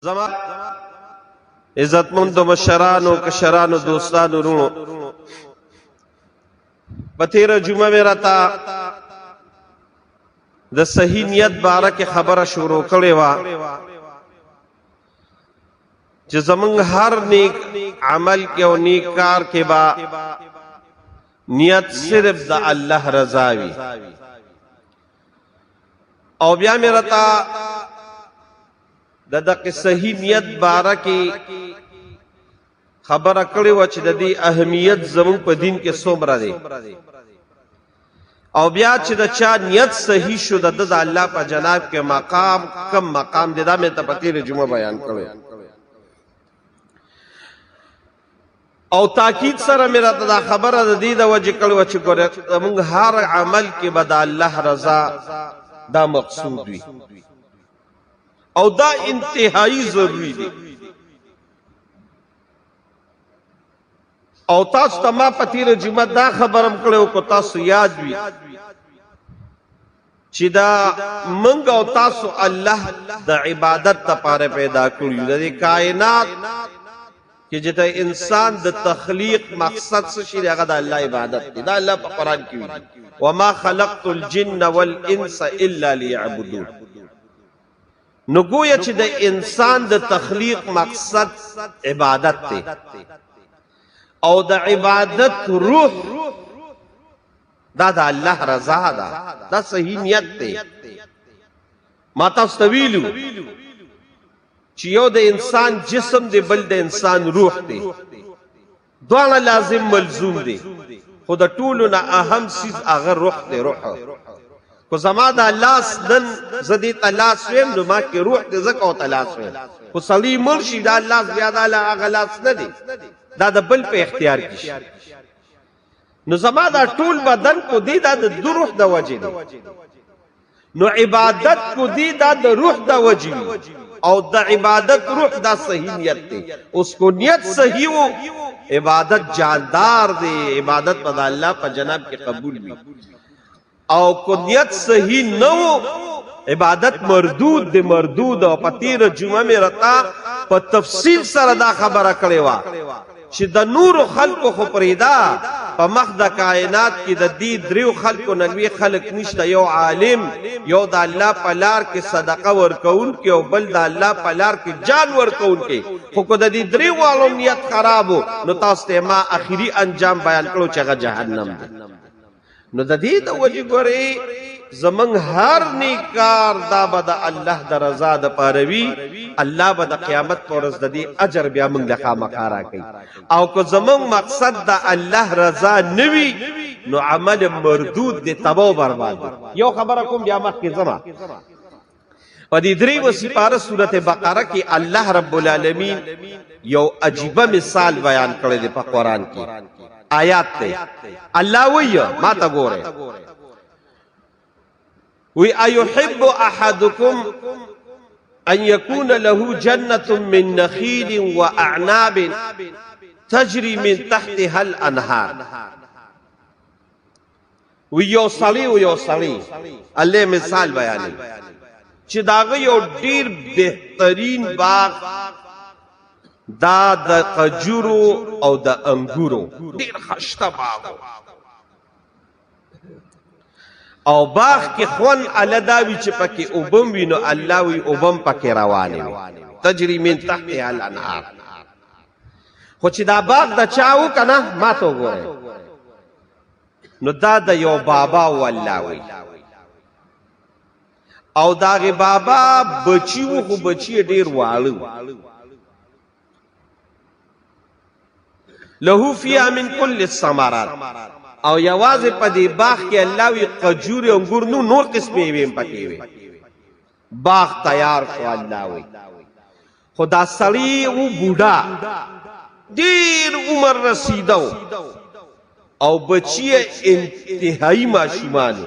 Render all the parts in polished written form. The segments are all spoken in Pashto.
زما عزتمند مشرانو کشرانو دوستانو رونو بتیر جمعہ میں رتا د صحیح نیت بارہ کے خبر شروع کړي وا چې زمونږ هر نیک عمل کې او نیک کار کې با نیت صرف د الله رضا وي او بیا مې رتا دغه صحیح نیت بارہ کې خبره کړي و چې د دې اهمیت زمون په دین کې څومره دی او بیا چې د چا نیت صحیح شو د الله په جناب کې مقام کم مقام دی دا مې ته په تیر جمعه بیان کړو او تاکید سره مې راته دا خبره د دې د وجه کړو چې ګوره موږ هر عمل کې به د الله رضا دا مقصود وي او دا انتہائی ضروری دی او تاسو ته ما په تیر جمعه دا خبرم کړو کو تاسو یاد وي چې دا منګ او تاسو الله د عبادت لپاره پیدا کړو د کائنات کې چې انسان د تخلیق مقصد څه شي هغه د الله عبادت دی دا الله په قران کې ویلي وما خلقت الجن والانس الا ليعبدون نو گویا چې د انسان د تخلیق مقصد عبادت دی او د عبادت روح دا د الله رضا ده دا صحیح نیت دی ما تاسو ته ویلو چې یو د انسان جسم دی بل د انسان روح دی دواړه لازم ملزوم دي خو د ټولو نه اهم چیز هغه روح دی روح کو زما دا لاس دن زدی تلاس ویم نو ما کې روح دې زکه او تلاس ویم خو صلی مرشد دا لاس بیا دا غلاس نه دی دا د بل په اختیار کې شي نو زما دا ټول بدن کو دی دا د روح د وجه دی نو عبادت کو دی دا د روح د وجه او د عبادت روح دا صحیح نیت دی اس کو نیت صحیح ہو عبادت جاندار دی عبادت په الله په جناب کې قبول وي او کو نیت صحیح نو عبادت مردود دی مردود او پتیر جمعه میں رتا په تفصیل سره دا خبره کړي وا چې د نور خلق خو پریدا په مخ د کائنات کې د دې دریو خلقو نلوي خلق نشته یو عالم یو د الله په لار کې صدقه ورکون کې او بل د الله په لار کې جان ورکون کې خو کو د دې دریو والو نیت خرابو نو تاسو ته ما اخیری انجام بیان کړو چې هغه جهنم دی نو د دې د وجه ګوري زمنګ هر نیکار دا به د الله د رضا د پاروي الله به د قیامت پر ورځ د دې اجر بیا موږ له خامخا کوي او کو زمنګ مقصد د الله رضا نوي نو عمل مردود دی تباہ برباد یو خبره کوم بیا مخکې زما په دې درې سپاره سورته بقره کې الله رب العالمین یو عجیب مثال بیان کړی دی په قران کې آیات ته الله وی ما تا ګوره وی ايحب احدكم ان يكون له جنة من نخيل واعناب تجري من تحتها الانهار وی یو صلی الله مثال بیانې چې داغه یو ډیر بهترین باغ دا د قجورو او د انګورو ډیر خشته باغ او باغ کې خون الداوی چې پکې اوبم وینو الله وی اوبم پکې روانه وي تجری من تحتها الانهار خو چې دا باغ د چاو کنه ما ته وګوره نو دا د یو بابا والله وی او داغه بابا بچیو خو بچی ډیر والو له فيها من كل الثمرات او یوازې په دې باغ کې الله وی قجور او انګور نور قسمه ویم پکې وي باغ تیار شو الله وی خدا سړی او بوډا ډیر عمر رسیدو او بچی انتهایی ماشومان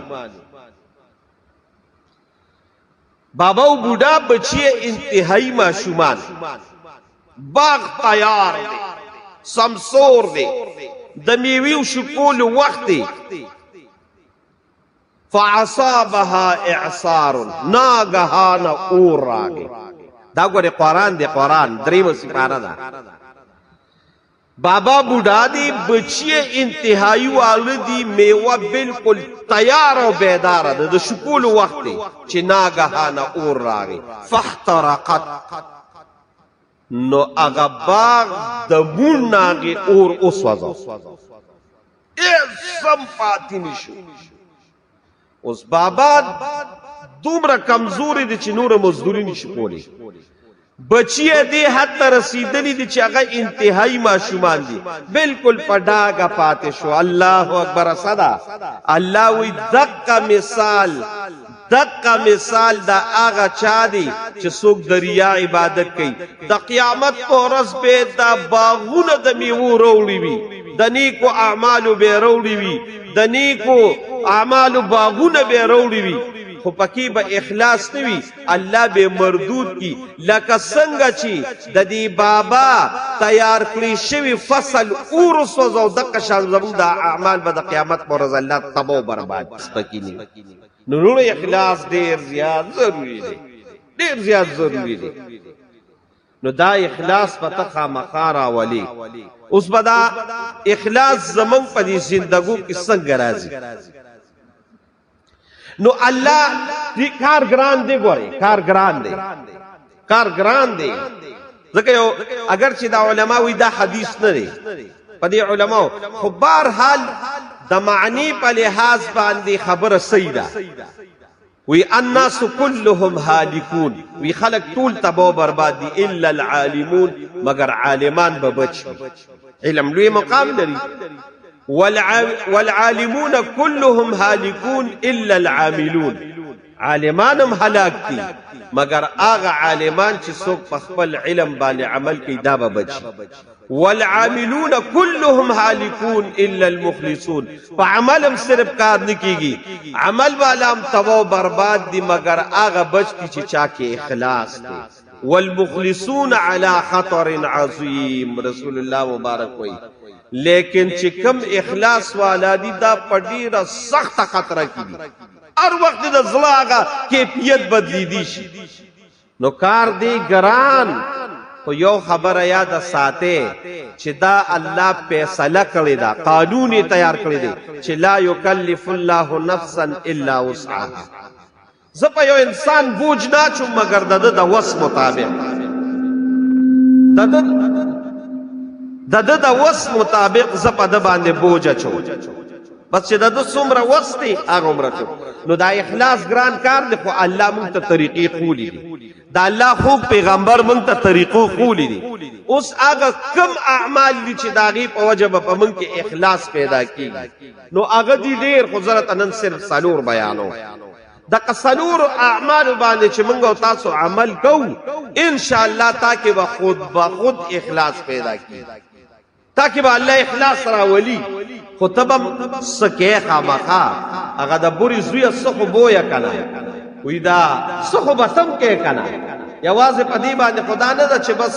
بابا او بوډا بچی انتهایی ماشومان باغ تیار دی سمسور دی د میویو شکول وخت فعصابها اعصار ناگهان اور راگی دا ګوره قرآن دی، قرآن درېمه سپاره ده. بابا بوډا دی، بچی انتهایی واله دی، میوه بالکل تیار او بیداره ده، د شکولو وخت دی چې ناګهانه اور راغی فاحترقت، نو هغه باغ د مون ناغې اور وسوځه، هېڅ هم پاتې نشو. اوس بابا دومره کمزوري دی چې نوره مزدوري نشي کولی. بچی دې حد ته رسیدلی دي چې هغه انتهایی ماشومان دي، بالکل په ډاګه پاتې شو. الله اکبر. صدا الله وی دقه مثال دا هغه چا دی چې څوک د ریا عبادت کوي. د قیامت په ورځ به دا باغونه د میوو راوړي وي، د نیکو اعمالو به راوړي وي، د نیکو اعمالو باغونه به راوړي وي، خو پکې به اخلاص نه وي، الله به مردود کی. لکه څنګه چې د دې بابا تیار کړی شوی فصل اور وسوځو، دغه شان زموږ د اعمال به د قیامت په ورځ الله تباه او برباد سپکینی. نو اخلاص ډیر زیات ضروری دی، ډیر زیات ضروری دی. نو دا اخلاص پته خامخا راولي. اوس به دا اخلاص زمونږ په دې زندګو کې څنګه راځي؟ نو الله دې کار ګران دی، ګوري کار ګران دی، کار ګران دی. ځکه یو اگر چې دا علما وي دا حدیث نه دی په دې علماو، خو بهرحال د معنی په لحاظ باندې خبره صحیح ده. وی الناس كلهم هالكون، وی خلق ټول تباہ برباد دي الا العالمون، مگر عالمان به بچ. علم لوی مقام لري. والعالمون كلهم هالكون الا العاملون، عالمانم هلاک دي مگر هغه عالمان چې څوک په خپل علم باندې عمل کوي دا به بچ. والعاملون كلهم هالكون الا المخلصون، په عملم صرف کار نه کیږي، عمل والا هم تباہ برباد دي مگر هغه بچ کی چې چا کې اخلاص دی. والمخلصون على خطر عظیم، رسول الله مبارک وایي. لیکن چې کم اخلاص والا دي دا په ډیره سخت خطر کې دي، هر وخت د زړه هغه کیفیت بدلیدي شي. نو کار دی ګران، خو یو خبره یاد ساته چې دا الله فیصله کړی دا، قانون یې تیار کړی دی چې لا یکلف الله نفسا الا وسعها. زه په یو انسان بوج نه اچوم مگر د وس مطابق، د وس مطابق زه په د باندې بوج اچوم، بس چې د څومره وس دی هغه عمر اچوم. نو دا اخلاص ګران کار دی، خو الله مونږ ته طریقې خولی دي، دا الله خوب پیغمبر مونږ ته طریقو خولی دي. اوس هغه کم اعمال دي چې د هغې په وجه به په مونږ کې اخلاص پیدا کېږي، نو هغه دي ډېر، خو زه راته نن صرف څلور بیانوم. دغه څلورو اعمالو باندې چې مونږ او تاسو عمل کوو، انشاءالله تا کې به خود بخود اخلاص پیدا کېږي، تا کې به الله اخلاص راولي. خو ته به څه کې خامخا هغه د بورې زویه څه خو بویه که نه، وی دا څه خو به تم کې که نه، یوازې په دې باندې خدا نه ده چې بس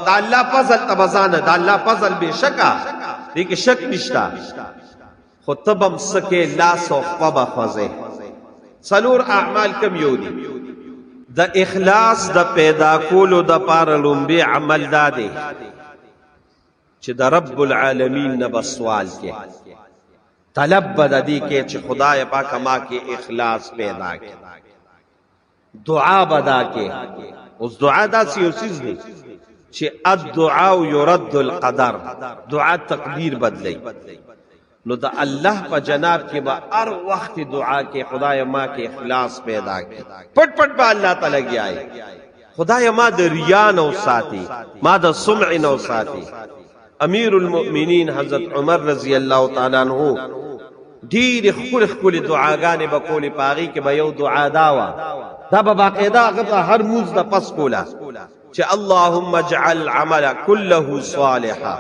د الله فضل ته به ځانه، د الله فضل بېشکه دې کې شک نشته، خو ته به هم څه کې لاس او خوا به خوځې. څلور اعمال کم یو دي؟ د اخلاص د پیدا کولو دپاره لومبی عمل دا دی چې د رب العالمین نه به سوال کې، طلب به د دې کې چې خدای پاک ما کې اخلاص پیدا کړي، دعا به دا کې. اوس دعا داسې یو څیز دی چې الدعاء يرد القدر، دعا تقدیر بدلی. نو د الله په جناب کې به هر وخت دعا کې خدای ما کې اخلاص پیدا کړي، پټ پټ به الله تعالی لګیای، خدای ما د ریا نو ساتي، ما د سمع نو ساتي. امیر المؤمنین حضرت عمر رضی الله تعالی عنہ ډېرې ښکلې ښکلې دعاګانې به کولې، په هغې کې به یو دعا دا وه، دا به باقاعده هغه ته هر مونځ نه پس کوله چې اللهم اجعل عمل كله صالحا،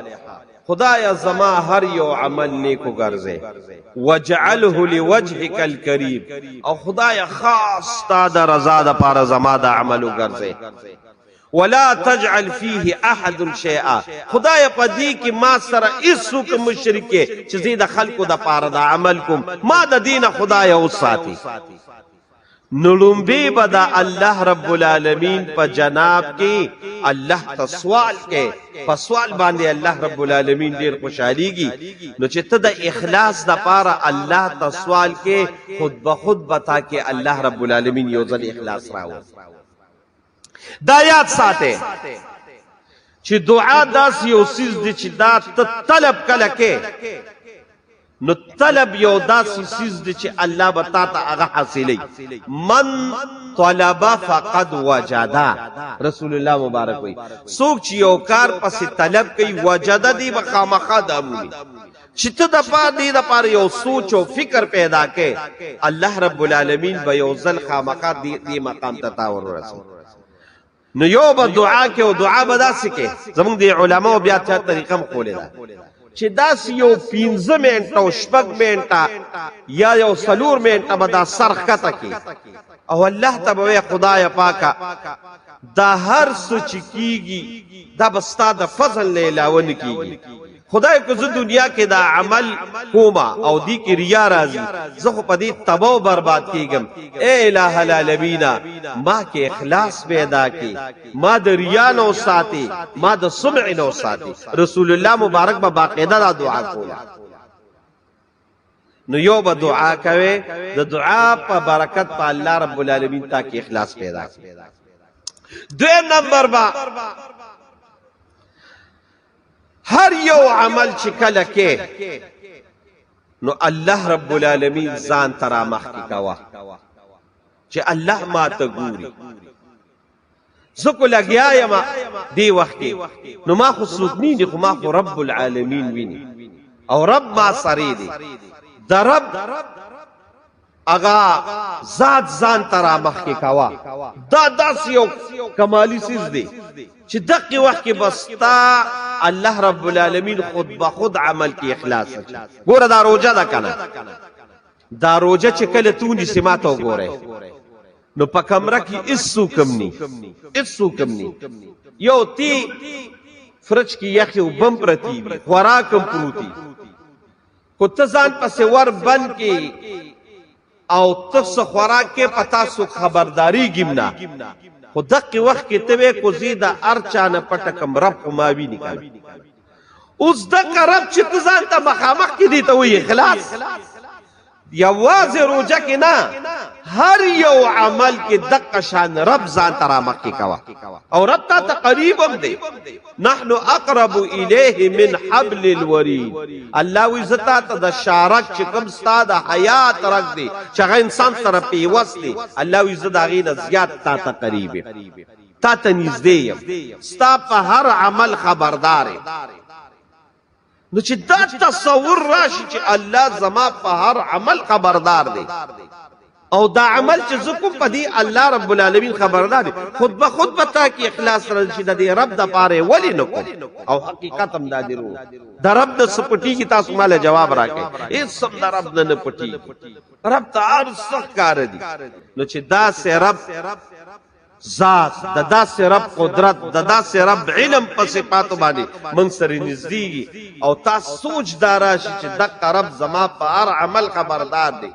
خدایا زما هر یو عمل نیکو ګرځې، واجعله لوجهك الكریم، او خدایا خاص تا د رضا دپاره زما د عملو ګرځې. ولا تجعل فيه احد شيئا، خدای په دې کې ما سره هیڅوک مشرک چې زه د خلکو د پاره د عمل کوم، ما د دین خدای او ساتي. نلومبی بدا اللہ رب العالمین پا جناب کی اللہ تا سوال کے پا سوال باندے اللہ رب العالمین دیر خوشحالی گی نو چی تا دا اخلاص دا پارا اللہ تا سوال کے خود بخود بتا کے اللہ رب العالمین یوزن اخلاص راو دا یاد ساتے چی دعا دا سی سیز دی چی دا طلب کلکے نو طلب یو داسی سیز دی چی اللہ بتا تا اغا حاصلی من طلب فقد وجدا رسول اللہ مبارک ہوئی سوک چی یو کار پس طلب کئی وجدا دی بخامخا دامونی چیتا دا پا دی دا پار یو سوچ و فکر پیدا کے اللہ رب العالمین بیوزل خامخا دی مقام تتاور رسول نو یو با دعا کے و دعا بدا سکے زمان دی علماء بیا تیا طریقم خولے دا چی دا سی یو 15 منٹا و 6 منٹا یا یو 4 منٹا بدا سرخ کتا کی او اللہ تبوی خدای پاکا دا ہر سچ کیگی دا بستا دا فضل لیلاون کیگی خدای کو زو دنیا کے دا عمل کوما او دی کی ریا رازی زخو پا دی تباو برباد کیگم اے الہ العالمین ما کے اخلاص پیدا کی ما دا ریا نو ساتی ما دا سمع نو ساتی رسول اللہ مبارک با باقیدہ دا دعا کولا نو یو با دعا کوئے دا دعا پا برکت پا اللہ رب العالمین تاکی اخلاص پیدا کی دویم نمبر با ہر یو عمل چکل کے نو اللہ رب العالمین زان ترا مخ کی کوا چی اللہ ما تا گوری زکو لگیا یما دی وقتی نو ما خو سوکنی دی خو ما خو رب العالمین وینی او رب ما سری دی دا رب اگا ذات زان ترا مخ کی کوا دا سیو کمالی سیز دی چی دقی وقت کی بستا اللہ رب العالمین خود بخود عمل کی اخلاص گورا دا روجہ دا کنا دا روجہ چکل تونی سماتو گورے نو پا کمرہ کی اسو کمنی یو تی فرچ کی یخی و بم پرتی بی خوراکم پروتی کو تزان پس ور بن کی او تفس خوراک کے پتاسو خبرداری گمنا خود دقی وقت کی توے کو زیدہ ارچانا پٹکم رب خماوی نکالی اس دقا رب چی تزانتا مخامخ کی دیتا ہوئی اخلاص یا واضح روجہ کی نا ہر یو عمل کی دقا شان رب زانتا رامخ کی کوا اور رب تا قریبم دے نحن اقرب الیہ من حبل الورید اللہ وزتا تا دا شارک چکم ستا دا حیات رکھ دے چگہ انسان سر پیوس دے اللہ وزتا غین زیاد تا قریب تا نزدیم ستا پا ہر عمل خبردار نو چی دا تصور راشی چی اللہ زما پا ہر عمل خبردار دے او دا عمل چی زکم پا دی اللہ رب العالمین خبردار دے خود بخود بتا کی اخلاص رنشی دا دی رب دا پارے ولی نکن او حقیقتم دا دی رو دا رب دا سپٹی کی تاسو مال جواب راکے اس سم دا رب دا نپٹی رب تا عرض سخت کار دی نو چی دا سے رب ذات دا سے رب قدرت دا سے رب علم پا صفاتو بانی منصر نزدیگی او تا سوچ داراشی چی دقا رب زما پا ہر عمل خبردار دی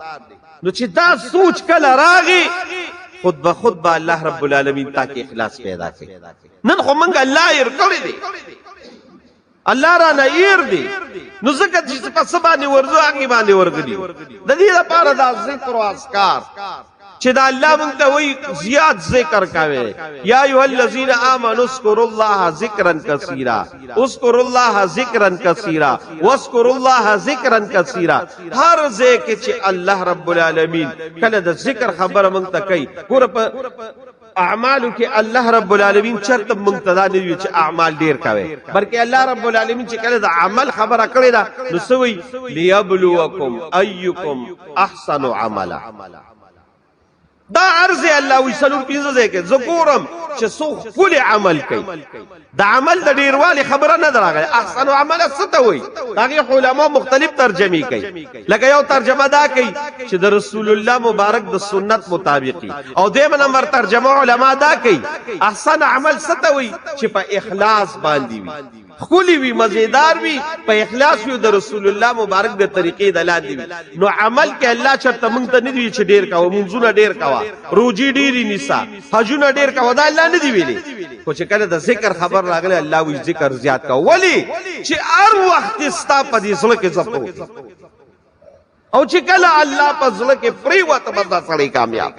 نو چی دا سوچ کل راغی خود بخود با اللہ رب العالمین تاکی اخلاص پیدا کی نن خو منگا اللہ ایر کری دی اللہ رانا ایر دی نو زکر چیز پا سبانی ورزو آنگی بانی ورگلی دا دی دا پارا دا ذکر و اسکار چی دا اللہ منگتا وی زیاد ذکر کوئے یا ایوہ الذین آمنوا اذکروا اللہ ذکرا کثیرا اذکروا اللہ ذکرا کثیرا واذکروا اللہ ذکرا کثیرا ہر ذکر چی اللہ رب العالمین کل دا ذکر خبر منگتا کئی گورا پا اعمالو کہ اللہ رب العالمین چرت منگتدا نیوی چی اعمال دیر کوئے بلکہ اللہ رب العالمین چی کل دا عمل خبر اکڑی دا نسوی لیبلوکم ایکم احسن عملا دا عرض اللہ وی سلور پیزا دے کے ذکورم چھ سوخ کل عمل کئی دا عمل دا دیروالی خبرہ ندر آگئے احسن عمل ستا ہوئی تاکہ علماء مختلف ترجمی کئی لگا یو ترجمہ دا کئی چھ دا رسول اللہ مبارک دا سنت مطابقی او دیم نمبر ترجمہ علماء دا کئی احسن عمل ستا ہوئی چھ پا اخلاص باندی ہوئی خولي وي مزیدار وي په اخلاص وي د رسول الله مبارک د طریقې د لاندې وي نو عمل کې الله چرته مونږ ته نه دی چې ډیر کاوه منځونه ډیر کاوه روجي ډیری نیسا حجونه ډیر کاوه دا الله نه دی ویلي خو چې کله د ذکر خبر راغله الله وی ذکر زیات کا ولی چې هر وخت ستا په دې زړه کې زپو او چې کله الله په زړه کې پری وته بندا سړی کامیاب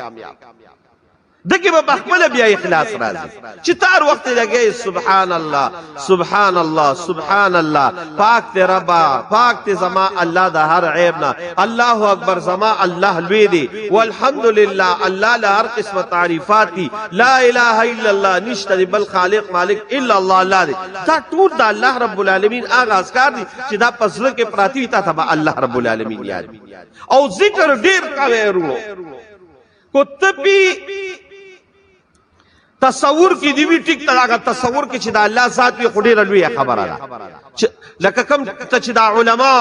دغه په خپل بیا اخلاص راځي چې تار وخت لګي سبحان الله سبحان الله سبحان الله پاک ته ربا پاک ته زما الله د هر عیب نه الله اکبر زما الله لوی دی والحمدلله الله له هر قسمه تعریفات دي لا اله الا الله نشته بل خالق مالک الا الله الله دی دا ټول د الله رب العالمین هغه اذکار دي چې دا پسله کې پراتی ته تبع الله رب العالمین یاد او ذکر ډیر کوي ورو کو تپی تصور کی دی وی ټیک تلاګه تصور کی چې دا الله ذات وی خډیر لوی خبره ده لکه کم ته چې دا علما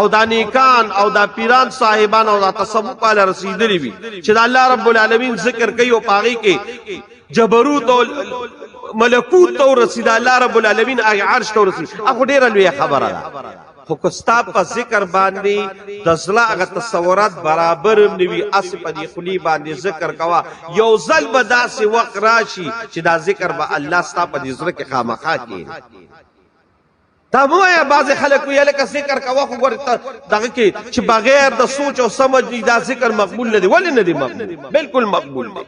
او دا نیکان او دا پیران صاحبان او دا تصوف پاله رسیدلی وی چې دا الله رب العالمین ذکر کوي او پاغي کې جبروت او ملکوت او رسید الله رب العالمین هغه عرش ته رسید هغه ډیر لوی خبره ده خو کستا په ذکر باندې د زړه هغه تصورات برابر نیوي اس په دی خلی باندې ذکر کوا یو ځل به داسې وخت راشي چې دا ذکر به الله ستا په دې زړه کې خامخا کوي تا مو یا بعض خلک وی لکه ذکر کوا خو ګور دغه کې چې بغیر د سوچ او سمجھ دا ذکر مقبول نه دی ولې نه دی مقبول بالکل مقبول دی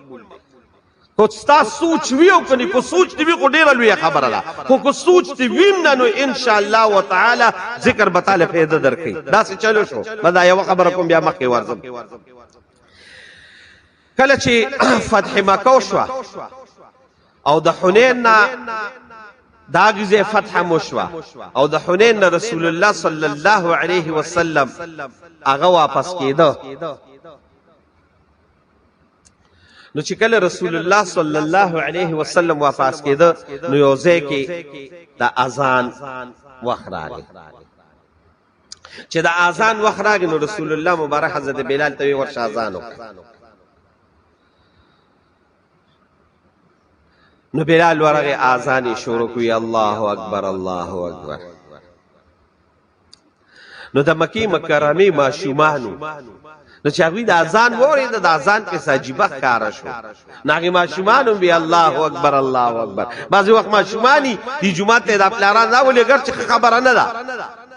خو ستا سوچ وی او کني کو سوچ دی کو ډیر لوی خبره ده خو کو سوچ دی ویم نه نو ان شاء الله وتعالى ذکر بتاله فائدہ درکې دا څه چلو شو مدا یو خبره کوم بیا مخې ورځم کله چې فتح مکه شو او د حنین دا غزه فتح مشوا او د حنین رسول الله صلی الله علیه وسلم هغه واپس کېده نو چې کله رسول الله صلی الله علیه وسلم واپس کېده نو یو ځای کې د اذان وخت راغی چې د اذان وخت راغی نو رسول الله مبارک حضرت بلال ته ورشه اذان وکړ نو بلال ورغه اذان شروع کوي الله اکبر الله اکبر نو د مکی مکرمه ماشومانو نو چې هغه د اذان ووري د اذان په ساجيبه ښکارا شو ناغي ماشومان بي الله اکبر الله اکبر بعضي وخت ماشوماني د جمعه ته د پلاران دا ولې ګر چې خبره نه ده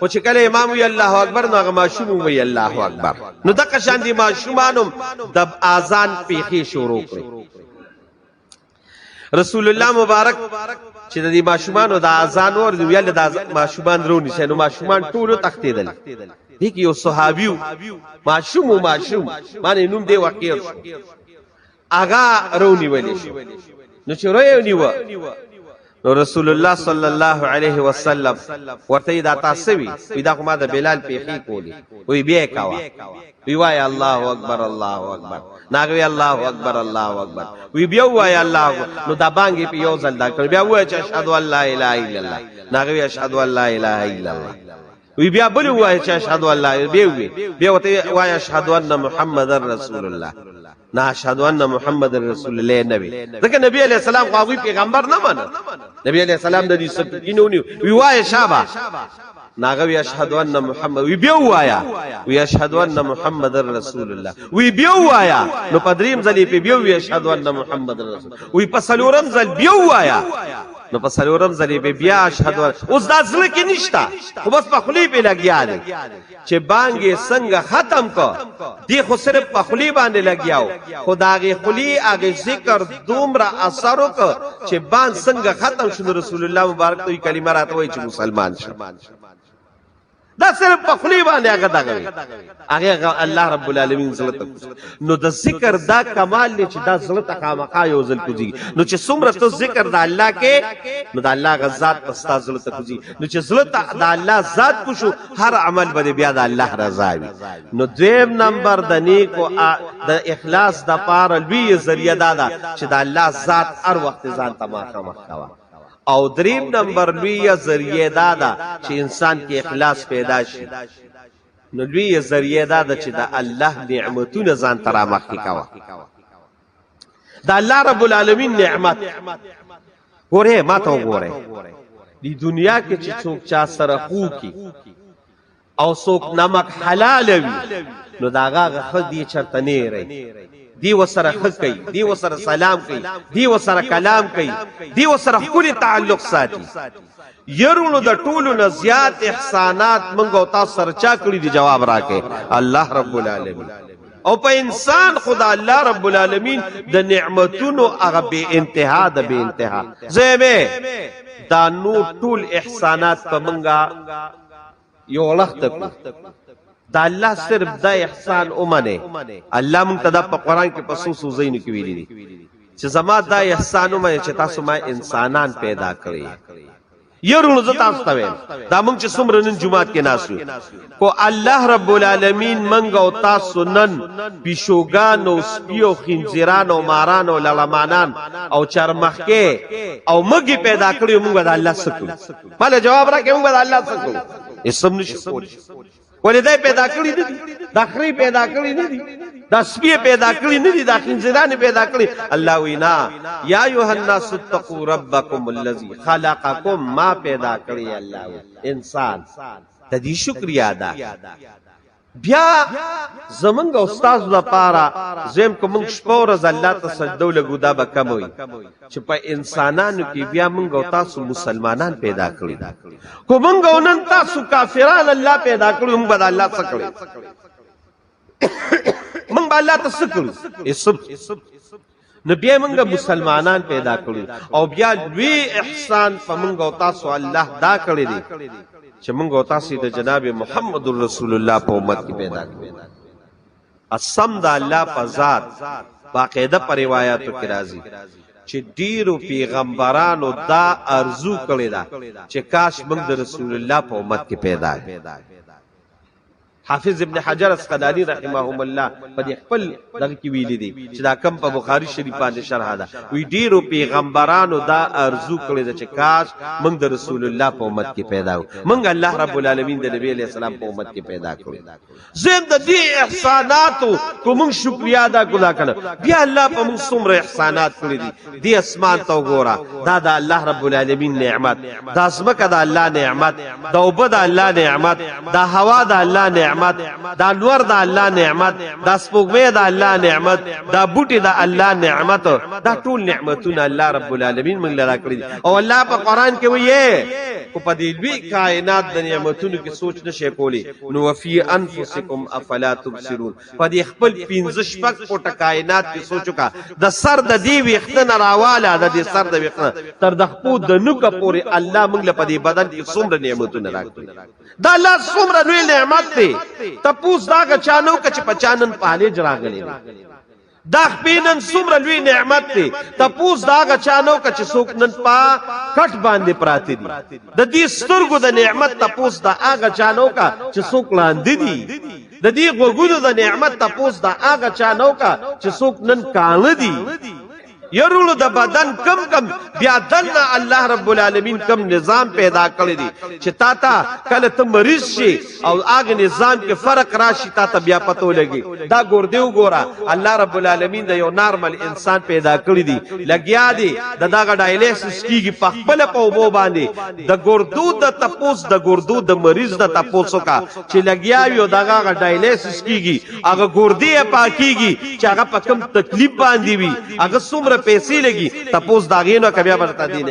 او چې کله امام وي الله اکبر نو هغه ماشوم وي الله اکبر نو د قشان دي ماشومانم د اذان پیخي شروع کړي رسول الله مبارک چې د دې ماشومانو د اذان ور دی ویل د ماشومان رونی شه نو ماشومان ټولو تختیدل دیک یو صحابیو ماشوم باندې نوم دی واقع شو اغا رونی ولی شو نو چې روي نو رسول الله صلی الله علیه وسلم ورته دا تاسوی دا کومه د بلال پیخي کولی وی بیا کاوه وی وای الله اکبر الله اکبر ناغوی الله اکبر الله اکبر وی بیا وای الله نو دا بانګي په یو ځل دا کړ بیا وای چې اشهد ان لا اله الا الله ناغوی اشهد ان لا اله الا الله وی بیا بل وای چې اشهد ان لا بیا وته وای اشهد ان محمد رسول الله نا اشهد ان محمد رسول الله نبی ځکه نبی علیہ السلام خو هغه پیغمبر نه منه نبی علیہ السلام د دې سپینونی وی وای شابه ناغوی اشهد ان محمد وی بیا وایا وی اشهد ان محمد رسول الله وی بیا وایا نو پدریم ځلی په بیا وی اشهد ان محمد رسول وی په سلورم ځل بیا وایا نو په سلورم ځلی په بیا اشهد اوس دا ځل کې نشتا خو بس په خلی په لګیا دی چې بانګي څنګه ختم کو دی خو صرف په خلی باندې لګیاو خدای خلی هغه ذکر دومره اثر وک چې بان څنګه ختم شو رسول الله مبارک ته کلمه راته وای چې مسلمان شه دا صرف په خلی باندې هغه دغه هغه الله رب العالمین زلت نو د ذکر دا کمال دی چې دا زلت خامخا یو ځل کوي نو چې څومره ته ذکر د الله کې نو د الله غزاد پستا زلت کوي نو چې زلت د الله ذات کو شو هر عمل به بیا د الله رضا وي نو دویم نمبر د نیکو د اخلاص د پاره لوی ذریعہ دا چې د الله ذات هر وخت ځان ته مخامخ کوا او دریم نمبر لوی ذریعہ دا چې انسان کې اخلاص پیدا شي نو لوی ذریعہ دا چې د الله نعمتونه ځان ترا مخ کې کوا د الله رب العالمین نعمت ګوره ما ته وګوره دی دنیا کې چې څوک چا سره خو کی او څوک نمک حلال وي نو دا هغه خدي چرته نه ری دی وسره خد کوي دی وسره سلام کوي دی وسره کلام کوي دی وسره خپل تعلق ساتي يرونو د ټولو نه زیات احسانات موږ او تاسو سره چا کړی دی جواب راکې الله رب العالمین او په انسان خدا الله رب العالمین د نعمتونو هغه به انتها د به انتها زېبه دا نو ټول احسانات په منګه یو لخت دا الله صرف دا احسان اومنه الله مونږ ته دا په قران کې په سوسو زین کې ویلي دي چې زما دا احسان اومنه چې تاسو ما انسانان پیدا کړی يرونو ز تاسو ته دا مونږ چې څومره نن جمعات کې ناسو کو الله رب العالمین مونږ او تاسو نن پیشوګان او سپیو خنزیران او ماران او لړمانان او چرمخکې او مګي پیدا کړی مونږ د الله سکو مله جواب راکې مونږ د الله سکو اسم نشي کول ولې پیدا کړی دي دا خري پیدا کړی نه دي دا سپی پیدا کړی نه دي دا خنزیران پیدا کړی الله وینا یا ایها الناس اتقوا ربکم الذی خلقکم ما پیدا کړی الله انسان د دې شکریا ادا بیا زمونږ استاد لپاره زم کوم شپور ز الله ته سجدو لګو دا به کم وي چې په انسانانو کې بیا مونږ او تاسو مسلمانان پیدا کړی کو مونږ او نن تاسو کافران الله پیدا کړو مونږ به الله څخه کړی مونږ به الله ته څخه کړو نبی مونږ مسلمانان پیدا کړو او بیا لوی احسان په مونږ او تاسو الله دا کړی دی چې مونږ او تاسو د جناب محمد رسول الله په امت کې پیدا کړو اسم د الله په ذات باقاعده پر روایتو کې راځي چې ډیرو پیغمبرانو دا ارزو کړی دا چې کاش موږ د رسول الله په امت کې پیدا حافظ ابن حجر اسقلانی رحمهم الله په خپل دغه کې ویلي دي چې دا کم په بخاری شریف باندې شرح ده وی ډیرو پیغمبرانو دا ارزو کړی چې کاش موږ د رسول الله په امت کې پیدا و موږ الله رب العالمین د نبی علیہ السلام په امت کې پیدا کړو زم د دې احساناتو کوم شکریا ادا کړه بیا الله په موږ څومره احسانات کړی دي دې اسمان ته وګوره دا د الله رب العالمین نعمت دا اسمکه د الله نعمت دا وبد د الله نعمت دا هوا د الله نعمت دا نور د الله نعمت دا سپوږمۍ د الله نعمت دا بوټي د الله نعمت دا ټول نعمتونه الله رب العالمین موږ لرا کړی او الله په قران کې وایي کو په دې لوی کائنات د نعمتونو کې سوچ نشي کولی نو فی انفسکم افلا تبصرون په دې خپل 15 شپږ پټه کائنات کې سوچوکا د سر د دې وختن راواله د دې سر د وختن تر د خپو د نوکه پورې الله موږ له په دې بدن کې څومره نعمتونه راکړي دا الله څومره لوی نعمت دی تپوس دا چانو کچ پچانن پاله جراغلی دا خپینن څومره لوی نعمت دی تپوس دا چانو کچ سوک نن پا کټ باندې پراته دي د دې سترګو د نعمت تپوس دا هغه چانو کا چې سوک لاندې دي د دې غوګونو د نعمت تپوس دا هغه چانو کا چې سوک نن کانه دي يرولو د بدن کم کم بیا دنه الله رب العالمین کم نظام پیدا کړی دی چې تا ته کله ته مریض شي او هغه نظام کې فرق راشي تا ته بیا پتو لګي دا ګوردیو ګورا الله رب العالمین د یو نارمل انسان پیدا کړی دی لګیا دی دغه ډایلیسس کیږي په خپل په وبو باندې د ګوردو د تپوس د ګوردو د مریض د تپوسو کا چې لګیا یو دغه ډایلیسس کیږي هغه ګوردی پاکیږي چې هغه په کم تکلیف باندې وي هغه څومره پیسې لګي تپوس داغینو کبیا برتا دی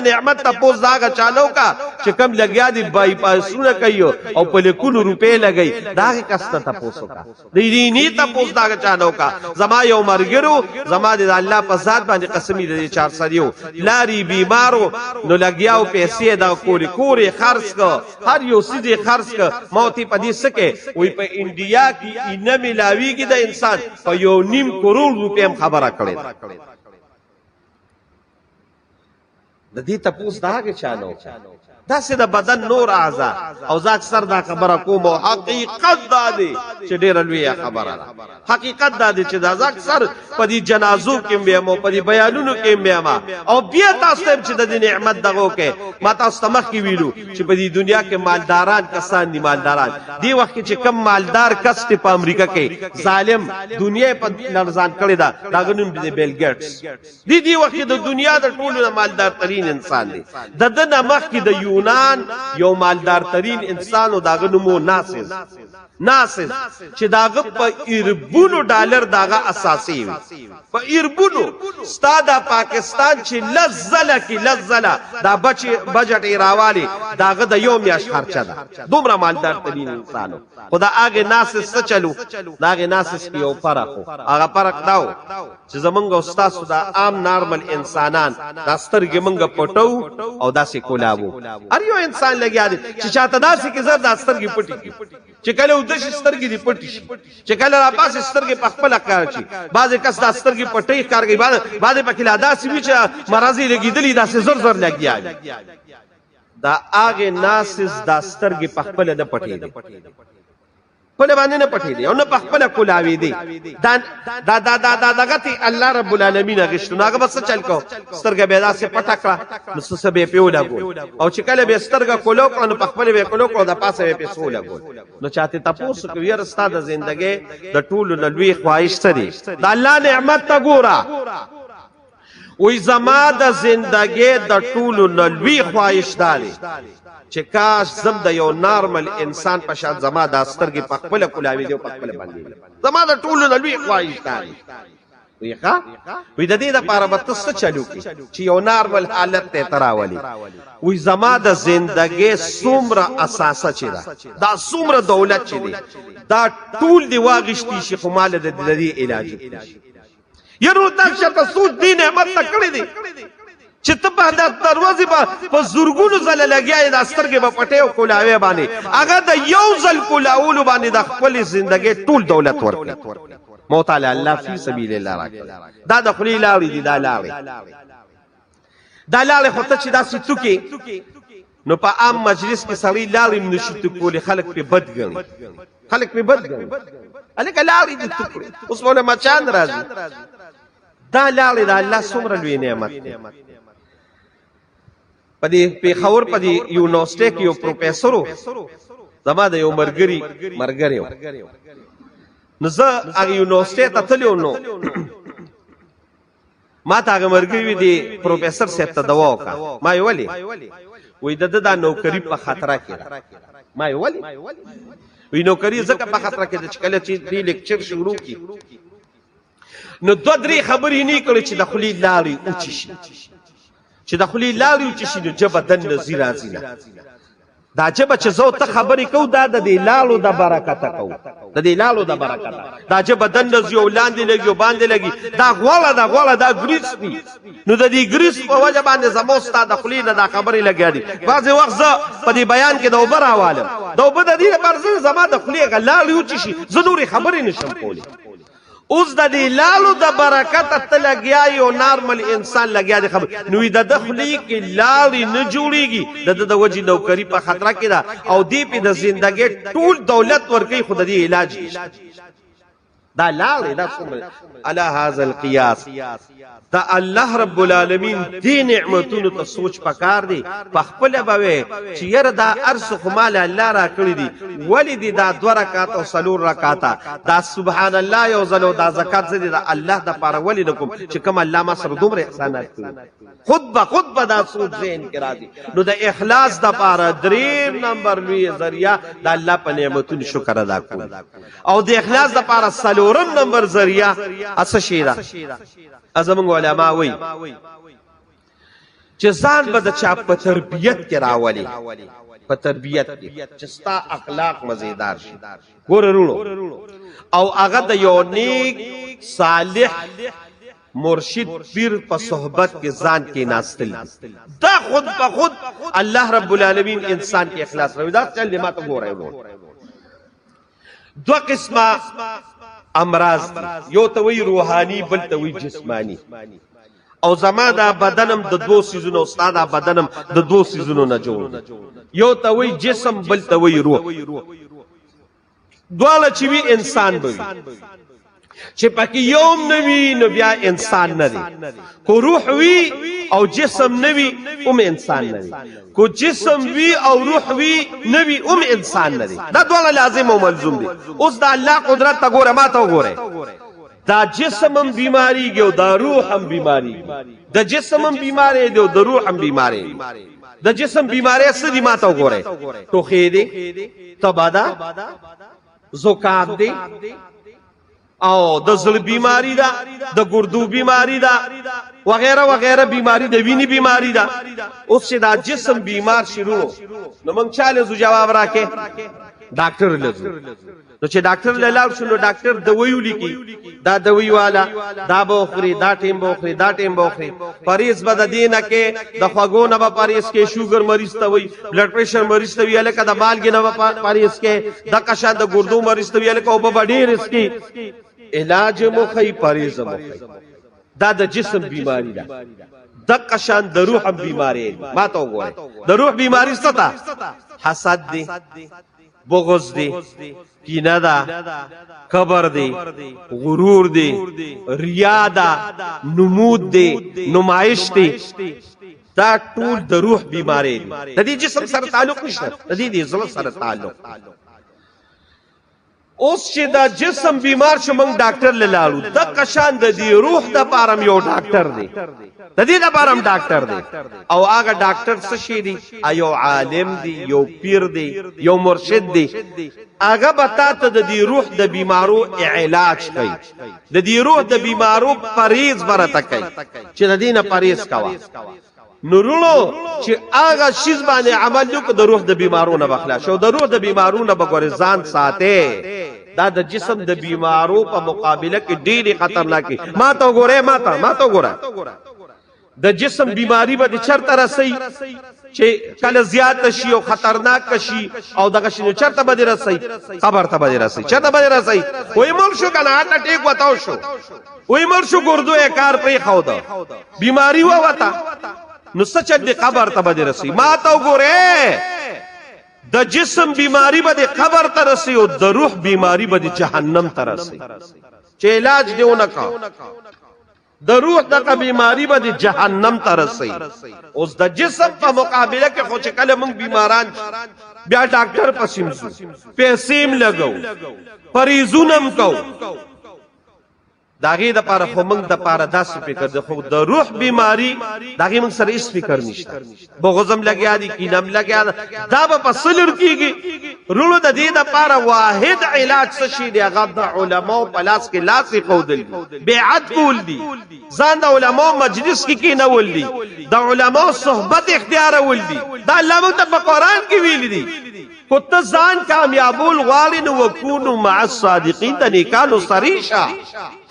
نعمت تپوس داغه چالو کا چې کم لګیا دی بای پاسونه کوي او په لکونو روپې لګي داغه کسته تپوس کا دی نی تپوس داغه چالو کا زما یو مرګرو زما د الله په ذات باندې قسمی دی 400 یو لاری بیمارو نو لګیاو پیسې دا کوري خرڅ کو هر یو سیدی خرڅ کو موتی پدې سکه وی په انډیا کې انه ملاویږي د انسان په یو نیم کروڑ روپې خبره کړي د دې تپوس داګه چانو دا سه د بدن نور اعضاء او ذات سر دا خبره کوم او حقیقت دا دی چې ډیر لوی خبره ده حقیقت دا دی چې دا ذات سر په دې جنازو کې مې مو په دې بیانونو کې مې او بیا تاسو چې د نعمت دغه کې ما تاسو تمخ کې ویلو چې په دې دنیا کې مالداران کسان دي مالداران دی وخت چې کم مالدار کس په امریکا کې ظالم دنیا په لرزان کړی دا داغه نوم دی بیل ګیټس دی وخت د دنیا د ټولو مالدار ترین ترین انسان دی د دنه مخکې د یونان یو مالدار ترین انسان او داغه نومو ناسز چې داغه په اربونو ډالر داغه اساسي وي په اربونو ستاده پاکستان چې لزله دا بجټ راوالي داغه د یو میاش خرچه ده دومره مالدار ترین انسانو خدا هغه ناسز څه چلو داغه ناسز کې یو فرق هغه فرق داو چې زمونږ استاد دا عام نارمل انسانان دا سترګې مونږ پټو او داسې کولاو هر یو انسان لګیا دی چې چاته داسې کې زر دا سترګې پټي چې کله ودش سترګې دی پټي شي چې کله را پاسې سترګې په خپل کار شي بعضې کس دا سترګې پټي کار کوي بعضې پکې لا داسې وي چې مرضی لګېدلي داسې زر لګیا وي دا هغې ناسز دا سترګې په خپله نه پټې دي خپل باندې نه پټې دي او نه په خپل کولاوي دي دا دغه الله رب العالمین غشتو هغه بس چل کو سترګه به داسې پټه کړه نو څه به پیو لګو او چې کله به سترګه کولو کړه نو په خپل به کولو کړه د پاسه به پیسو لګو نو چاته تاسو کوي رستا د ژوندۍ د ټولو لوی خواهش سره د الله نعمت ته ګوره وې زما د ژوندۍ د ټولو لوی خواهش داري چې کاش زم د یو نارمل انسان په شان زما د سترګې په خپل کولاوي دی په خپل باندې زما د ټولو لوی خواهش داري وی د دې لپاره به تاسو چالو کی چې یو نارمل حالت ته تراولي وی زما د ژوندۍ څومره اساسه چي دا څومره دولت چي دا ټول دی واغشتي شي خو مال د دې علاج یرو تاسو ته سوچ دی نعمت تکړه دي چې ته په د دروازې په زورګونو زله لګیای د سترګې په پټې او کولاوي باندې هغه د یو ځل کولاولو باندې د خپل ژوندۍ ټول دولت ورکړي موت علی الله فی سبیل الله راکړه دا د خلی لاوی دي دا لاوی خو ته چې دا ستوکي نو په عام مجلس کې سړی لاوی نشي کولی خلک په بد ګڼي الکه لاوی دي ټکړي اوس مولا مچان راځي دا لاوی دا الله څومره لوی نعمت دی پدې پیښور پدې یونیورسيټي کې یو پروفیسور زما د یو مرګري نو زه هغه یونیورسيټي ته تللی نو ما ته هغه مرګري وی دی پروفیسور صاحب ته دوا وکړه ما یې ولي وې د نوکری په خطر کې ما یې ولي وی نوکری ځکه په خطر کې د کله چې دی لیکچر شروع کی نو دوه درې خبرې نه کړې چې د خلی لاري اوچ شي چې د خلی لاري اوچ شي نو جبه د نظیر ازینه دا جبه چې زو ته خبرې کو دا د دې لالو د برکت کو د دې لالو د برکت دا جبه د نظیر ولاندې لګي باندې لګي دا غوړه دا ګریس دي نو د دې ګریس په وجه باندې زمو استاد خلی نه دا خبرې لګیا دي بعض وخت زه په دې بیان کې د اوبر حواله د اوبر د دې لپاره زما د خلی غلالي اوچ شي ضروري خبرې نشم کولی اوس د دې لالو د برکت ته لګیا یو نارمل انسان لګیا دی خبر نو د دخلی کې لالي نه جوړيږي د وجې نوکری په خطر کې ده او دی په د ژوندۍ ټول دولت ورکی خود دی علاج دا لالي دا څومره على هذا القياس دا الله رب العالمین دې نعمتونو ته سوچ پکار دی په خپل بوي چې ير دا ارس خمال الله را کړی دی ولې دا 2 رکعات او 3 رکعات دا سبحان الله یو زلو دا زکات زدي دا الله د پاره ولې نکوم چې کوم الله ما سره دومره احسانات کړی خطبه دا سوچ ذهن کې راځي نو د اخلاص د پاره 3 نمبر لوی ذریعہ د الله په نعمتونو شکر ادا کول او د اخلاص د پاره 4 نمبر ذریعہ اس شیرا ازمن علماء وی چې ځان به د چا په تربیت کې راولي په تربیت کې چې ستا اخلاق مزیدار شي ګور ورونو او هغه د یو نیک صالح مرشد پیر په صحبت کې ځان کې ناستل دا خود په خود الله رب العالمین انسان کې اخلاص راوي دا چل ما ته ګورای دو قسمه امراض یو ته وی روحانی بل ته وی جسمانی او زما دا بدنم د 2 سيزونو استاد بدنم د 2 سيزونو نه جوړ یو ته وی جسم بل ته وی روح دواله چې وی انسان به چې پکې یوم نوی نو بیا انسان نه دی کو روح وی او جسم نوی انسان نه دی کو جسم وی او روح وی نوی انسان نه دی دا ډول لازم او ملزوم دي اوس د الله قدرت ته ګوره ما ته ګوره دا جسم هم بیماریږي او دا روح هم بیماریږي د جسم هم بیماری دی او د روح هم بیماری د جسم بیماری څه دي ماته وګورئ ټوخی دی تبه ده زکام دی او د زړه بیماری ده د ګردو بیماری ده وغیرہ وغیرہ بیماری د وینې بیماری ده اوس چې دا جسم بیمار شروع نو موږ چاله جواب راکې ډاکټر لزو نو چې ډاکټر لاله شنو ډاکټر دوی ولیکي دا دوی والا دا بوخري دا ټیم بوخري دا ټیم بوخري پریز بد دینه کې د خوګو نه به پریز کې شوګر مریض ته وي بلډ پریشر مریض ته وی الکه د بالګ نه به پریز کې د قشا د ګردو مریض ته وی الکه او به ډیر اس کې علاج مخی پریز مخی دا د جسم بیماری ده د قشان د روح بیماری ما ته وګوره د روح بیماری څه ده حسد دی بغض دی کینه ده کبر دی غرور دی ریا ده نمود دی نمایش دی دا ټول د روح بیماری دي د دې جسم سره تعلق نشته د دې زړه سره تعلق اوس چې دا جسم بیمار شو موږ ډاکټر لاله د قشان د دې روح د پارم یو ډاکټر دی د دې د پارم ډاکټر دی او هغه ډاکټر څه شي دی یو عالم دی یو پیر دی یو مرشد دی هغه بتا ته د دې روح د بیمارو علاج کوي د دې روح د بیمارو پریز برته کوي چې د دې نه پریز کوا نورلو چې هغه شیز باندې عمل وکړي د روح د بیمارو نه بخلا شو د روح د بیمارو نه بګور ځان ساته دا د جسم د بیمارو په مقابله کې ډېری خطرناکي ما ته وګوره ما ته وګوره د جسم بیماری به چرته رسي چې کله زیات شي او خطرناک شي او دغه شنو چرته به رسي قبر ته به رسي چرته به رسي وای مر شو کنه هټ ټیک وتاو شو وای مر شو ګردو یې کار پرې خو دا بیماری و وتا نو سچ د قبر ته به رسي ما ته وګوره د جسم بیماری به قبر ته رسي او د روح بیماری به جهنم ته رسي چې علاج دیونه کا د روح دغه بیماری به جهنم ته رسي اوس د جسم په مقابله کې خو چې کله موږ بیماران بیا ډاکټر پسیم شو پیسې لګو پریزونم کو داغه د پاره خو موږ د پاره داس فکر د خو د روح بیماری داغه موږ سره هیڅ فکر نشته بغضم لګیا دي کینم لګیا دا به پسلر کیږي رولو د دې د پاره واحد علاج څه شي دی هغه د علماء په لاس کې لاس خودل بیعت کول دي ځان د علماء مجلس کې نه ول دي د علماء صحبت اختیار ول دي دا الله مو په قران کې ویل دي کو ته ځان کامیابول غواړي نو وکونو مع الصادقین د نیکانو سریشا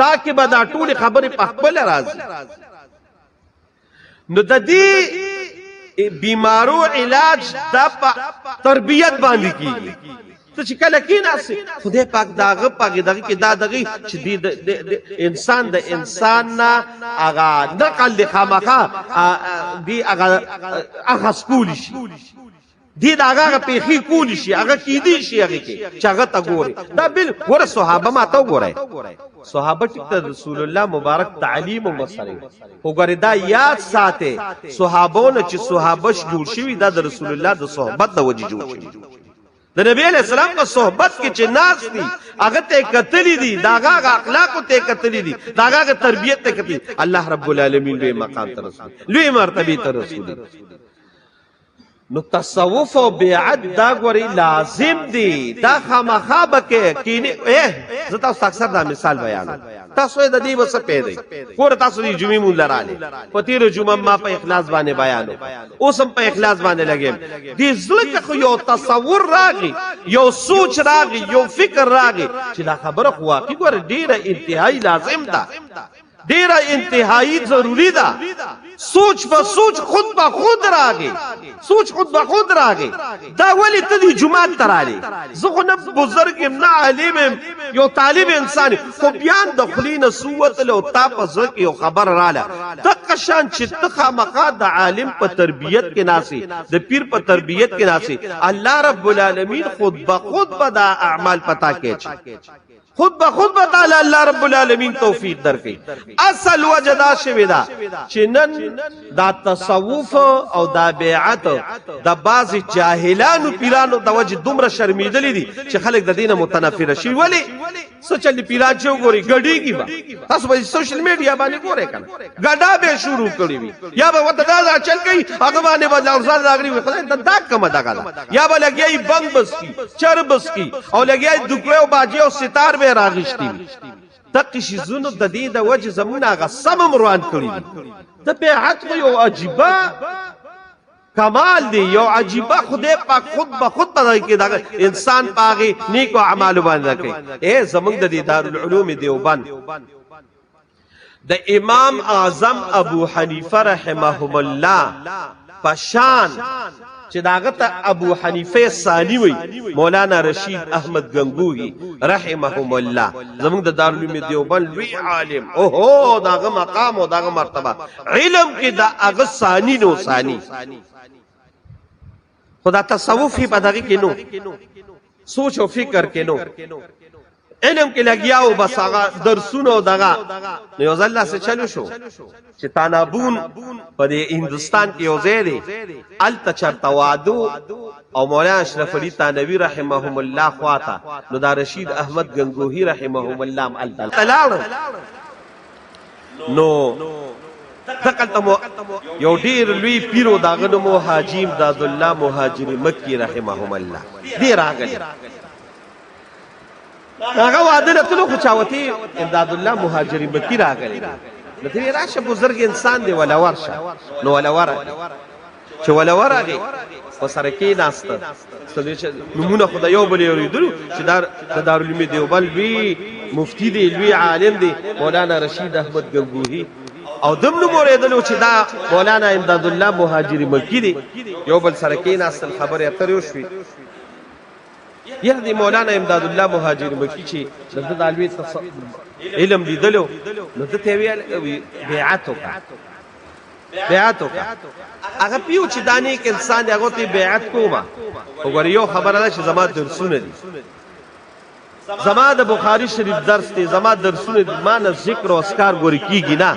تاکي به دا ټول خبره په خپل راځي نو د دې بیمارو علاج د تربیت باندې کیږي ته چې کله کیناسي خدای پاک داغه پاګه دغه کې دا دغه چې د انسان د انسان نه هغه نقل د خامخه دی هغه سکول شي دی دا هغه پیخي کول شي هغه کیدی شي هغه کې چې هغه تا ګوري دا بل ور صحابه ما ته ګوري صحابه ټیک رسول الله مبارک تعلیم او مسره وګوره دا یاد ساته صحابونه چې صحابه جوړ شوی دا د رسول الله د صحبت د وجې جوړ شوی د نبی علیہ السلام په صحبت کې چې ناس دي هغه ته کتلی دي داغه اخلاق ته کتلی دي داغه تربیت ته کتلی الله رب العالمین به مقام ته رسول لوی مرتبه ته رسول نو تصوف او بیعت دا غوري لازم دي دا خامخابه کې کینه زه تاسو اکثر دا مثال بیان تاسو د دې وسه پیدا کور تاسو د جمعې مون لراله پتیر جمعه ما په اخلاص باندې بیانو اوسم په اخلاص باندې لګیم دې زړه خو یو تصور راغی یو سوچ راغی یو فکر راغی چې دا خبره خو واقعي ګور ډیره انتهایی لازم ده ډیره انتهایی ضروری ده سوچ په سوچ خود به خود راغی سوچ خود به خود راغی دا ولی ته دی جمعه ترالی زه خو نه بزرګ نه عالم یو طالب انسان خو بیان د خلینه سوت له تاسو یو خبر رااله د قشان چې ته مخا د عالم په تربیت کې ناسي د پیر په تربیت کې ناسي الله رب العالمین خود به خود به دا اعمال پتا کې خود به خود به تعالی الله رب العالمین توفیق درکړي اصل وجدا شوی دا چې نن دا تصوف او دا بیعت د باز جاهلانو پیرانو د وجه دومره شرمیدلې دي چې خلک د دینه متنفر شي ولی سچل پیران چې وګوري ګډیږي با تاسو به سوشل میډیا باندې ګورئ کنه ګډا به شروع کړی وي یا به وته دا چل کوي هغه باندې به ځان راغلی وي خدای دا کومه دغه یا به لګي بنګ بس کی چربس کی او لګي دکړو باجی او ستار به راغشتي دغه شی زونو د دې د وجه زمونه غصم روان کړی د بیعت یو عجيبه کمال دی یو عجیبه خدای پاک خود به خود بدای کې دا انسان پاغي نیکو اعمال باندې کوي اے زمونږ د دارالعلوم دیوبند د امام اعظم ابو حنیفه رحمهم الله پشان چې داغه ته ابو حنیفه ثانی وی مولانا رشید احمد گنگوہی رحمهم الله زمونږ د دارالعلوم دیوبند لوی عالم اوهو داغه مقام او داغه مرتبه علم کې دا هغه ثانی نو ثانی خدا تصوف ہی پدغی کی نو سوچ و فکر کی نو علم کی لگیاو بس آغا درسونو دغا نیوز اللہ سے چلو شو چی تانابون پا دی ہندوستان کی یوزے دی علتا چرتوادو او مولانا اشرف علی تانوی رحمهم اللہ خواتا نو دا رشید احمد گنگوہی رحمهم اللہ علتا تلارم نو دقلتمو یو ډیر لوی پیرو داغه مو حاجی امداد الله مهاجری مکی رحمهم الله دی راغلی هغه واده نتلو خو چاوتی امداد الله مهاجری مکی راغلی نو راشه بزرگ انسان دی ولا ورشه نو ولا ورغی چې ولا ورغی وسره کې ناسته نمونه خدای یو بل یریدلو چې دارالعلوم دیوبند لوی مفتی دی لوی عالم دی مولانا رشید احمد گنگوہی او دم نو موریدلو چې دا مولانا امداد الله مهاجری مکی دی یو بل سره کې ناسل خبره اتر شوی یعنی مولانا امداد الله مهاجری مکی چې د دالوی علم لیدلو نو ته ویل بیعت وکړه هغه پیو چې دانی کې انسان هغه ته بیعت کوما وګوره یو خبره ده چې زما درسونه دي زما د بخاری شریف درس دی زما درسونه دی ما نه ذکر او اذکار ګوري کیږي نه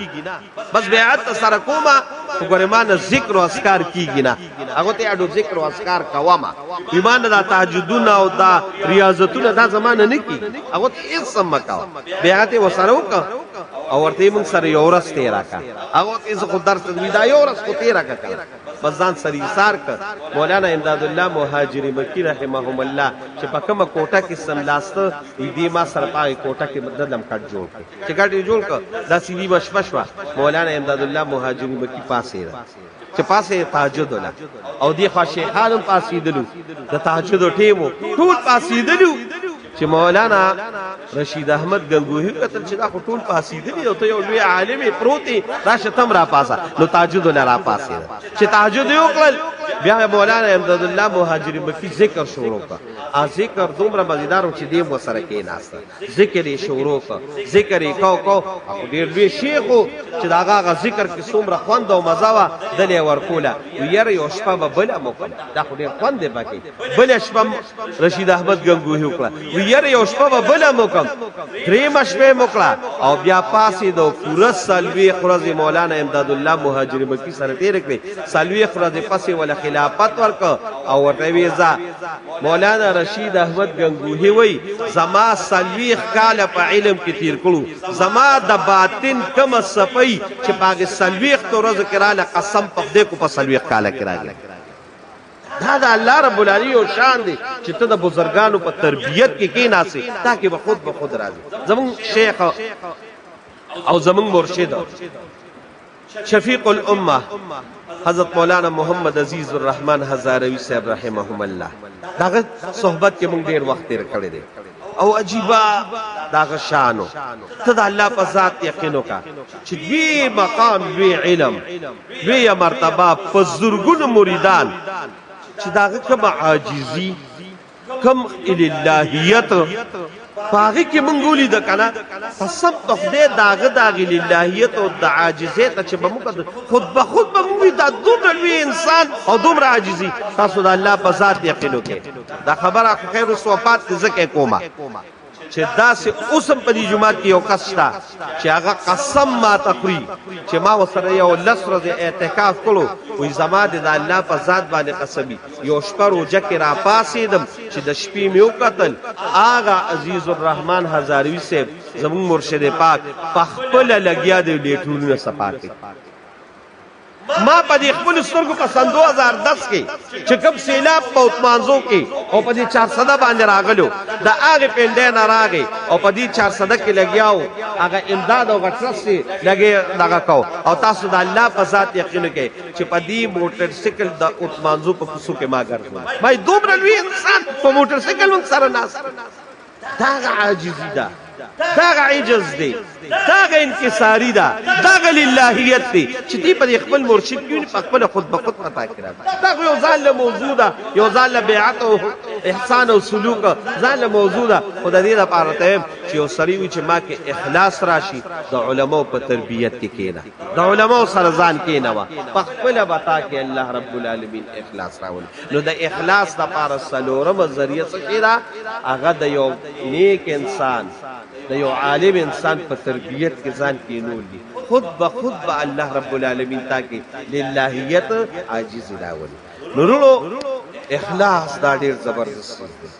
بس بیعت سره کوما وګوره ما نه ذکر او اذکار کیږي نه هغه ته اډو ذکر او اذکار کوما ایمان دا تهجدونه او دا ریاضتونه دا زمانه نه کی هغه ته هیڅ سم کا بیعت وسره وک او ورته موږ سره یو ورځ تیرا کا هغه ته زه خو درس دی دا یو ورځ کو تیرا کا بس ځان سری سار ک مولانا امداد الله مهاجری مکی رحمهم الله چې په کومه کوټه کې سملاسته دې ما سره پای کوټه کې بدلم کټ جوړ ک چې کټ جوړ ک دا سیدی مشمشوا مولانا امداد الله مهاجری مکی پاسه چې پاسه تهجد ولا او دی خوا شیخانم پاسې دلو د تهجد ټیمو ټول پاسې دلو چې مولانا رشید احمد گنگوہی قتل چې دا ټول پاسې دي او ته یو لوی عالم پروتي راشه تم را پاسه نو تهجد ولا را پاسه چې تهجد یو کړل بیا مولانا امداد الله مهاجری مکی ذکر شروع کړ ا ذکر دومره مزیدار چې دې مو سره کې ناست ذکر یې شروع کړ ذکر یې کو او ډیر لوی شیخ چې دا هغه ذکر کې څومره خوند او مزه وا دلې ورکوله ویره یو شپه بل مکل دا خو ډیر خوند دی پکې بل شپه رشید احمد گنگوہی وکړه ویره یو شپه بل مکم دریم شپه وکړه او بیا پاسې دو پورا سلوی خرز مولانا امداد الله مهاجری مکی سره تیر کړی سلوی خرز پسې ولا خلافت ورک او ورته ویزا مولانا رشید احمد گنگوہی وی زما سلوی کال په علم کې تیر کړو زما د باطن کم صفای چې پاګه سلوی خرز کړه قسم په دې کو په سلوی کال کړه دا د الله رب العالمین او شان دی چې ته د بزرګانو په تربیت کې کیناسي تاکي به خود راځي زمون شیخ او زمون مرشد شفیق الامه حضرت مولانا محمد عزیز الرحمن ہزاروی صاحب رحمهم الله داغه صحبت کې مونږ ډیر وخت تیر کړی دی او عجیبا داغه شانو ته د الله په ذات یقین وکا چې وی مقام وی علم وی مرتبه په زرګونو مریدان چې داغه کوم عاجزی کم الہیت پاغه کې منګولی د کنه قسم ته خدای داغه الہیت او د عاجزیت چې بمو خود به موږ د دومره لوی انسان او دومره عاجزی تاسو د الله په ذات یقین وکړئ دا خبره خیر او صفات ذکر کومه چې داسې اوسم په دې جماعت کې یو کس شته چې هغه قسم ما تخوري چې ما ورسره یو 10 ورځې اعتکاف کړو وایي زما د الله په ذات باندې قسمي یو شپه روژه کې راپاڅېدم چې د شپې مې وکتل هغه عزیز الرحمن هزاروي صاحب زمونږ مرشد پاک په خپله لګیا دی لیټرونونه صفا کوي ما په دې خپل سترګو په سن 2010 کې چې کوم سیلاب په عثمانزو کې او په دې 400 باندې راغلو د هغه پنده نه راغی او په دې 400 کې لګیاو هغه امداد او غټرسي لګي دغه کو او تاسو د الله په ذات یقین کې چې په دې موټر سایکل د عثمانزو په کوڅو کې ما ګرځم مې دومره لوی انسان په موټر سایکل من سره ناس دا عاجزي ده دا عجز دی دا انکساری ده دا للهیت دی چې دی په خپل مرشد کې په خپل خود به خود پتا کړه دا یو ځل موضوع ده یو ځل بیعت او احسان او سلوک ځل موضوع ده خدای دې لپاره ته چې یو سړی وي چې ما کې اخلاص راشي د علماو په تربیت کې کېنه د علماو سره ځان کېنه وا په خپل بتا کې الله رب العالمین اخلاص راول نو د اخلاص لپاره سلورم ذریعہ څه کېدا هغه د یو نیک انسان د یو عالم انسان په تربیت کې ځان کېنول دي خود به الله رب العالمین تاکي للهیت عاجز راول نورو اخلاص دا ډیر زبردست دی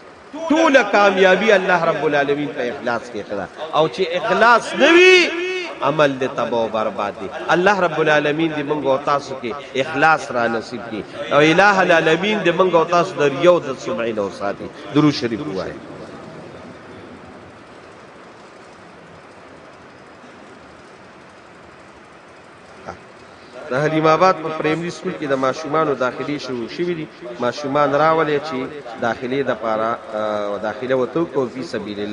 ټول کامیابی الله رب العالمین په اخلاص کې خدا او چې اخلاص نوي عمل دې تباہ و برباد دي الله رب العالمین دې موږ او تاسو کې اخلاص را نصیب کړي او الہ العالمین دې موږ او تاسو د یو د سمعین او ساتي درود شریف وایي د حلیم آباد په پرایمري سکول کې د ماشومانو داخلي شروع شوي دي ماشومان راولي چې داخلي د پاره داخله وته کو فی سبیل الله